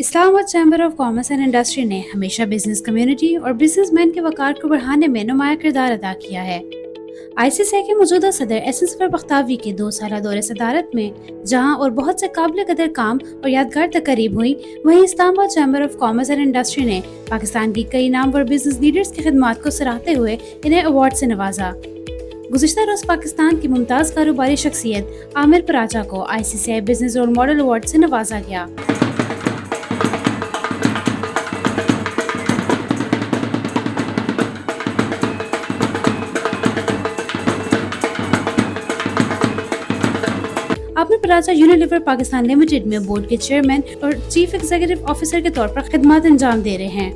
اسلام آباد chamber of commerce and industry نے ہمیشہ بزنس کمیونٹی اور بزنس مین کے وقار کو بڑھانے میں نمایاں کردار ادا کیا ہے۔ آئی سی سی کے موجودہ صدر ایس ظفر بختاوی کے 2 سالہ دور صدارت میں جہاں اور بہت سے قابل قدر کام اور یادگار تقریب ہوئی، وہیں اسلام آباد chamber of commerce and industry نے پاکستان کی کئی نامور بزنس لیڈرز کی خدمات کو سراہتے ہوئے انہیں ایوارڈ سے نوازا۔ گزشتہ روز پاکستان کی ممتاز کاروباری شخصیت عامر پراچا کو آئی سی سی بزنس رول ماڈل ایوارڈ سے نوازا گیا۔ عامر پراچا یونیلیور پاکستان لمیٹڈ میں بورڈ کے چیئرمین اور چیف ایگزیکٹو آفیسر کے طور پر خدمات انجام دے رہے ہیں۔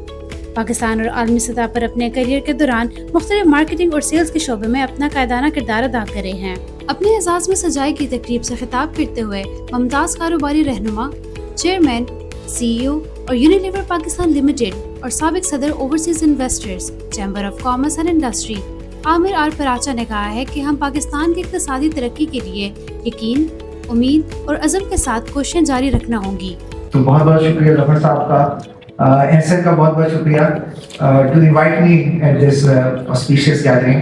پاکستان اور عالمی سطح پر اپنے کیریئر کے دوران مختلف مارکیٹنگ اور سیلز کے شعبے میں اپنا قائدانہ کردار ادا کر رہے ہیں۔ اپنے اعزاز میں سجائی کی تقریب سے خطاب کرتے ہوئے ممتاز کاروباری رہنما، چیئرمین، سی ای او اور یونیلیور پاکستان لمیٹڈ اور سابق صدر overseas investors chamber of commerce and industry Aamir R Paracha نے کہا ہے کہ ہم پاکستان کی اقتصادی ترقی کے لیے یقین، امید اور عزم کے ساتھ کوششیں جاری رکھنا ہوں گی۔ تو بہت بہت شکریہ ظفر صاحب کا، انسر کا بہت بہت شکریہ to invite me at this auspicious gathering,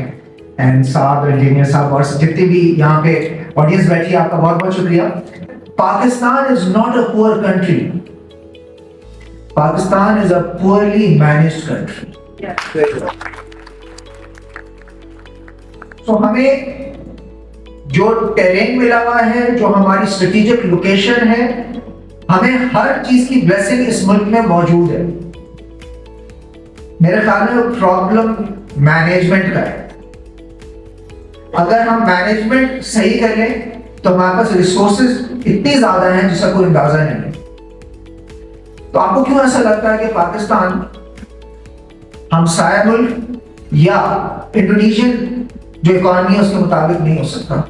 and صاحب، انجینئر صاحب اور جتنے بھی یہاں پہ آڈینس بیٹھی ہے، آپ کا بہت بہت شکریہ۔ پاکستان از ناٹ اے پور کنٹری، پاکستان از اے پورلی مینجڈ کنٹری۔ تو ہمیں جو ٹیرین ملا ہوا ہے، جو ہماری اسٹریٹجک لوکیشن ہے، ہمیں ہر چیز کی بلیسنگ اس ملک میں موجود ہے۔ میرے خیال میں پرابلم مینجمنٹ کا ہے۔ اگر ہم مینجمنٹ صحیح کر لیں تو ہمارے پاس ریسورسز اتنی زیادہ ہیں جس کا کوئی اندازہ نہیں ہے۔ تو آپ کو کیوں ایسا لگتا ہے کہ پاکستان ہمسایہ ملک یا انڈونیشین جو اکانومی ہے اس کے مطابق نہیں ہو سکتا؟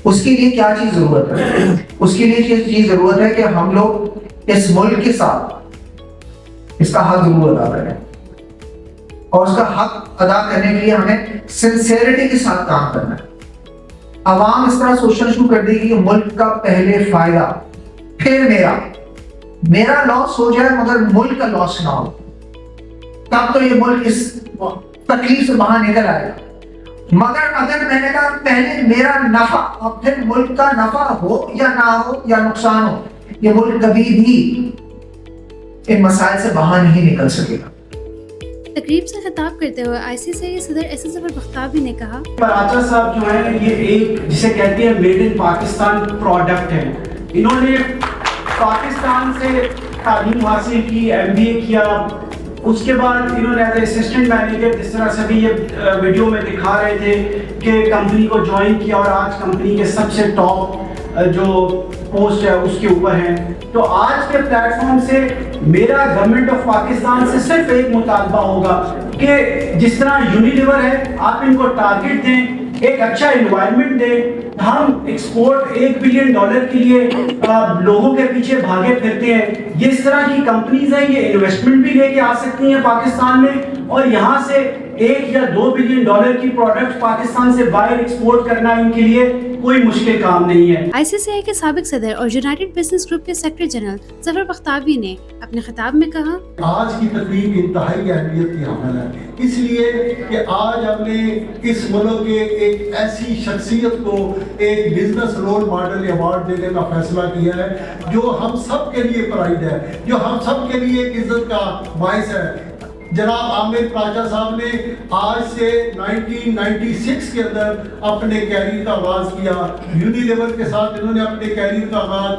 اس کے لیے کیا چیز ضرورت ہے؟ اس کے لیے چیز ضرورت ہے کہ ہم لوگ اس ملک کے ساتھ اس کا حق ضرور ادا کریں، اور اس کا حق ادا کرنے کے لیے ہمیں سنسیئرٹی کے ساتھ کام کرنا ہے۔ عوام اس طرح سوچنا شروع کر دے گی کہ ملک کا پہلے فائدہ پھر میرا لاس ہو جائے مگر ملک کا لاس نہ ہو، تب تو یہ ملک اس تکلیف سے باہر نکل آئے گا۔ مگر اگر میں نے کہا پہلے میرا نفع اور پھر ملک کا نفع ہو یا نہ ہو یا نقصان ہو، یہ ملک کبھی بھی ان مسائل سے باہر نہیں نکل سکے گا۔ تقریب سے خطاب کرتے ہوئے آئی سی سی صدر ایس ظفر بختاوی نے کہا، پراچا صاحب جو ہیں یہ ایک جسے کہتے ہیں میڈ ان پاکستان پروڈکٹ ہے۔ انہوں نے پاکستان سے تعلیم حاصل کی، ایم بی اے کیا، اس کے بعد انہوں نے ایز اسسٹنٹ مینیجر، جس طرح سے بھی یہ ویڈیو میں دکھا رہے تھے کہ کمپنی کو جوائن کیا اور آج کمپنی کے سب سے ٹاپ جو پوسٹ ہے اس کے اوپر ہیں۔ تو آج کے پلیٹ فارم سے میرا گورنمنٹ آف پاکستان سے صرف ایک مطالبہ ہوگا کہ جس طرح یونیلیور ہے، آپ ان کو ٹارگٹ دیں، ایک اچھا انوائرمنٹ دیں۔ ہم ایکسپورٹ $1 بلین کے لیے لوگوں کے پیچھے بھاگے پھرتے ہیں۔ یہ اس طرح کی کمپنیز ہیں، یہ انویسٹمنٹ بھی لے کے آ سکتی ہیں پاکستان میں، اور یہاں سے $1 یا $2 بلین کی پروڈکٹ پاکستان سے باہر ایکسپورٹ کرنا ان کے لیے کوئی مشکل کام نہیں ہے۔ آئی سی سی آئی کے سابق صدر اور یونائٹڈ بزنس گروپ کے سیکرٹری جنرل ظفر بختاوی نے اپنے خطاب میں کہا، آج کی تقریب انتہائی اہمیت کی حامل ہے، اس لیے کہ آج ہم نے اس ملک کے ایک ایسی شخصیت کو ایک بزنس رول ماڈل ایوارڈ دینے کا فیصلہ کیا ہے جو ہم سب کے لیے پرائڈ ہے، جو ہم سب کے لیے ایک عزت کا باعث ہے۔ جناب عامر پراچا صاحب نے آج سے 1996 کے اندر اپنے کیریئر کا آغاز کیا، یونیلیور کے ساتھ انہوں نے اپنے کیریئر کا آغاز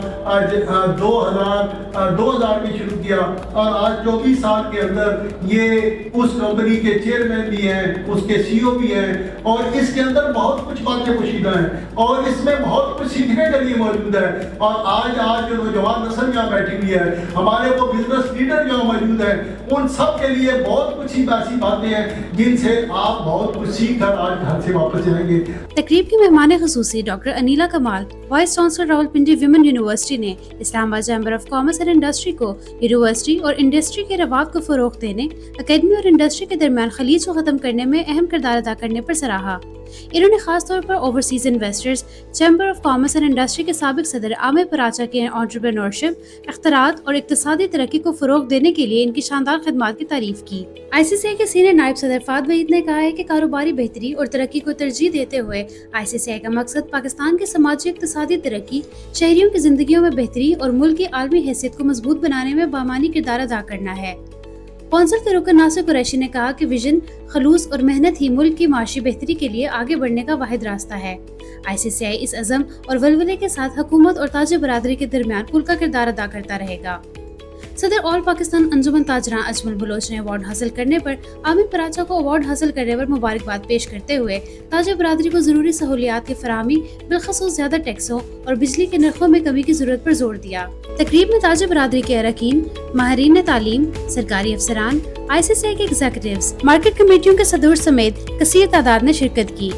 2000 میں شروع کیا، اور آج 24 سال کے اندر یہ اس کمپنی کے چیئرمین بھی ہیں، اس کے سی او بھی ہیں، اور اس کے اندر بہت کچھ باتیں پوشیدہ ہیں اور اس میں بہت کچھ سیکھنے کے لیے موجود ہے۔ اور آج جو نوجوان نسل یہاں بیٹھی ہوئی ہے، ہمارے وہ بزنس لیڈر یہاں موجود ہیں، ان سب کے لیے بہت کچھ ایسی باتیں ہیں جن سے آپ بہت کچھ سیکھ کر آج گھر سے واپس جائیں گے۔ تقریب کی مہمان خصوصی doctor Anila Kamal, vice chancellor Rawalpindi women university نے Islamabad chamber of commerce and industry کو یونیورسٹی اور انڈسٹری کے روابط کو فروغ دینے، اکیڈمی اور انڈسٹری کے درمیان خلیج کو ختم کرنے میں اہم کردار ادا کرنے پر سراہا۔ انہوں نے خاص طور پر overseas investors, chamber of commerce and industry کے سابق صدر عامر پراچا کے انٹرپرینورشپ، اختراعات اور اقتصادی ترقی کو فروغ دینے کے لیے ان کی شاندار خدمات کی تعریف کی۔ ICCI کے سینئر نائب صدر فہد وحید نے کہا ہے کہ کاروباری بہتری اور ترقی کو ترجیح دیتے ہوئے ICCI کا مقصد پاکستان کی سماجی اقتصادی ترقی، شہریوں کی زندگیوں میں بہتری اور ملک کی عالمی حیثیت کو مضبوط بنانے میں بامعنی کردار ادا کرنا ہے۔ کونسل کے رکن ناصر قریشی نے کہا کہ ویژن، خلوص اور محنت ہی ملک کی معاشی بہتری کے لیے آگے بڑھنے کا واحد راستہ ہے۔ ICCI اس عزم اور ولولے کے ساتھ حکومت اور تاجر برادری کے درمیان پل کا کردار ادا کرتا رہے گا۔ صدر آل پاکستان انجمن تاجران اجمل بلوچ نے ایوارڈ حاصل کرنے پر عامر پراچا کو ایوارڈ حاصل کرنے پر مبارکباد پیش کرتے ہوئے تاجر برادری کو ضروری سہولیات کی فراہمی، بالخصوص زیادہ ٹیکسوں اور بجلی کے نرخوں میں کمی کی ضرورت پر زور دیا۔ تقریب میں تاجر برادری کے اراکین، ماہرین تعلیم، سرکاری افسران، ICCI کے ایگزیکٹوز، مارکیٹ کمیٹیوں کے صدور سمیت کثیر تعداد نے شرکت کی۔